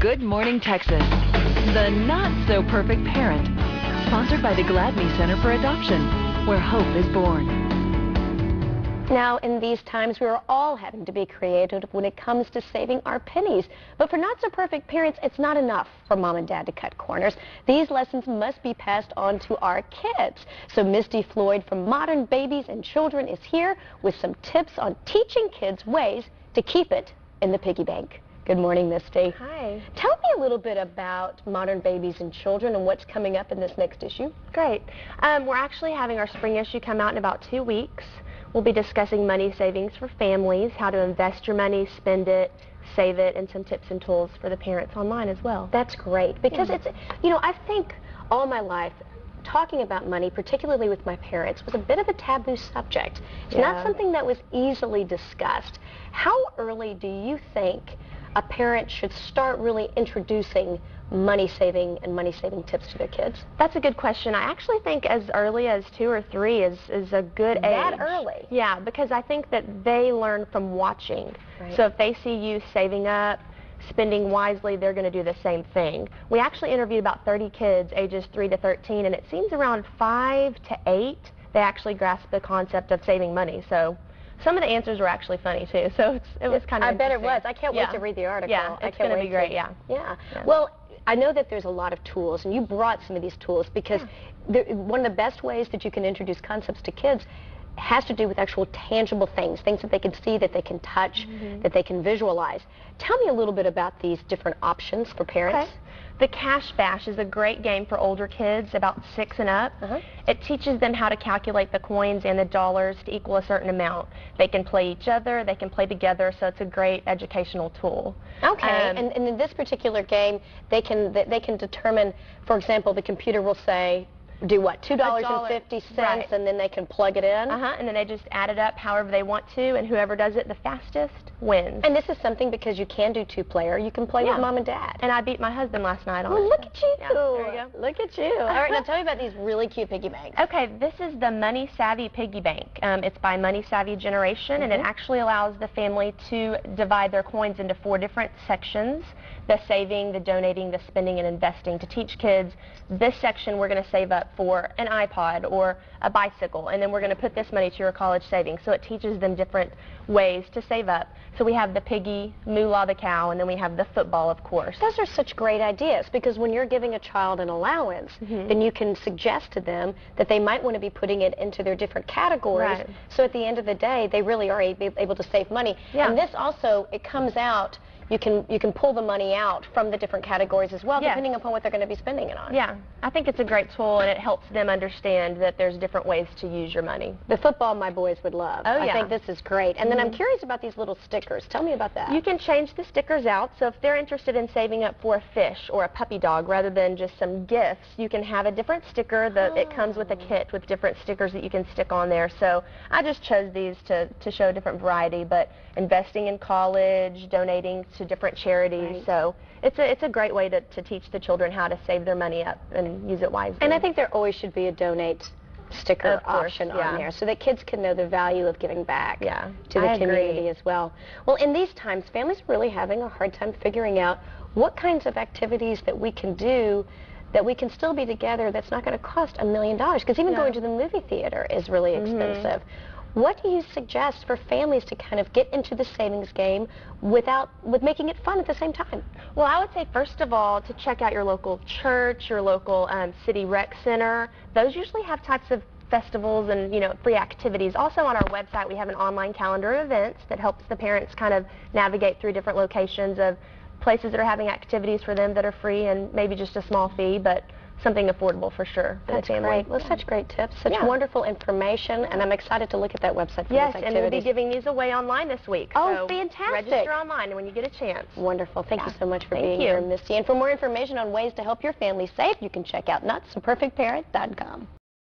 Good Morning Texas, the not-so-perfect parent, sponsored by the Gladney Center for Adoption, where hope is born. Now, in these times, we are all having to be creative when it comes to saving our pennies. But for not-so-perfect parents, it's not enough for mom and dad to cut corners. These lessons must be passed on to our kids. So Misti Floyd from Modern Babies and Children is here with some tips on teaching kids ways to keep it in the piggy bank. Good morning, Misti. Hi. Tell me a little bit about Modern Babies and Children and what's coming up in this next issue. Great. We're actually having our spring issue come out in about 2 weeks. We'll be discussing money savings for families, how to invest your money, spend it, save it, and some tips and tools for the parents online as well. That's great because it's, I think all my life, talking about money, particularly with my parents, was a bit of a taboo subject. It's not something that was easily discussed. How early do you think a parent should start really introducing money saving and money saving tips to their kids? That's a good question. I actually think as early as 2 or 3 is a good age. That early? Yeah, because I think that they learn from watching. Right. So if they see you saving up, spending wisely, they're going to do the same thing. We actually interviewed about 30 kids ages 3 to 13, and it seems around 5 to 8 they actually grasp the concept of saving money. So some of the answers were actually funny too, so it was kind of I bet it was. I can't wait to read the article. Yeah, it's going to be great, yeah. Well, I know that there's a lot of tools, and you brought some of these tools because one of the best ways that you can introduce concepts to kids has to do with actual tangible things that they can see, that they can touch, that they can visualize. Tell me a little bit about these different options for parents. Okay. The Cash Bash is a great game for older kids, about 6 and up. It teaches them how to calculate the coins and the dollars to equal a certain amount. They can play each other, they can play together, so it's a great educational tool. Okay, and in this particular game, they can determine, for example, the computer will say, do what, $2.50, right, and then they can plug it in? And then they just add it up however they want to, and whoever does it the fastest wins. And this is something because you can do 2-player, you can play with mom and dad. And I beat my husband last night on it. Well, look at you. Yeah, there you go. Look at you. All right, now tell me about these really cute piggy banks. Okay, this is the Money Savvy Piggy Bank. It's by Money Savvy Generation, and it actually allows the family to divide their coins into 4 different sections: the saving, the donating, the spending, and investing, to teach kids this section we're going to save up for an iPod or a bicycle, and then we're going to put this money to your college savings. So it teaches them different ways to save up. So we have the piggy, Moolah the cow, and then we have the football, of course. Those are such great ideas, because when you're giving a child an allowance, then you can suggest to them that they might want to be putting it into their different categories. Right. So at the end of the day, they really are able to save money. And this also, it comes out, you can pull the money out from the different categories as well, depending upon what they're going to be spending it on. Yeah, I think it's a great tool, and it helps them understand that there's different ways to use your money. The football my boys would love. Oh, yeah. I think this is great. And then I'm curious about these little stickers. Tell me about that. You can change the stickers out, so if they're interested in saving up for a fish or a puppy dog rather than just some gifts, you can have a different sticker. It comes with a kit with different stickers that you can stick on there. So I just chose these to show a different variety, but investing in college, donating to different charities. Right. So it's a great way to teach the children how to save their money up and use it wisely. And I think there always should be a donate sticker option on there, so that kids can know the value of giving back to the community as well. Well, in these times, families are really having a hard time figuring out what kinds of activities that we can do that we can still be together that's not going to cost $1 million, because even going to the movie theater is really expensive. What do you suggest for families to kind of get into the savings game with making it fun at the same time? Well, I would say first of all to check out your local church, your local city rec center. Those usually have types of festivals and free activities. Also on our website we have an online calendar of events that helps the parents kind of navigate through different locations of places that are having activities for them that are free and maybe just a small fee, but something affordable for sure for the family. Great. Well, such great tips, such wonderful information, and I'm excited to look at that website for those activities. And we'll be giving these away online this week. Oh, so fantastic. Register online when you get a chance. Wonderful. Thank you so much for being here, Misti. And for more information on ways to help your family save, you can check out notsoperfectparent.com.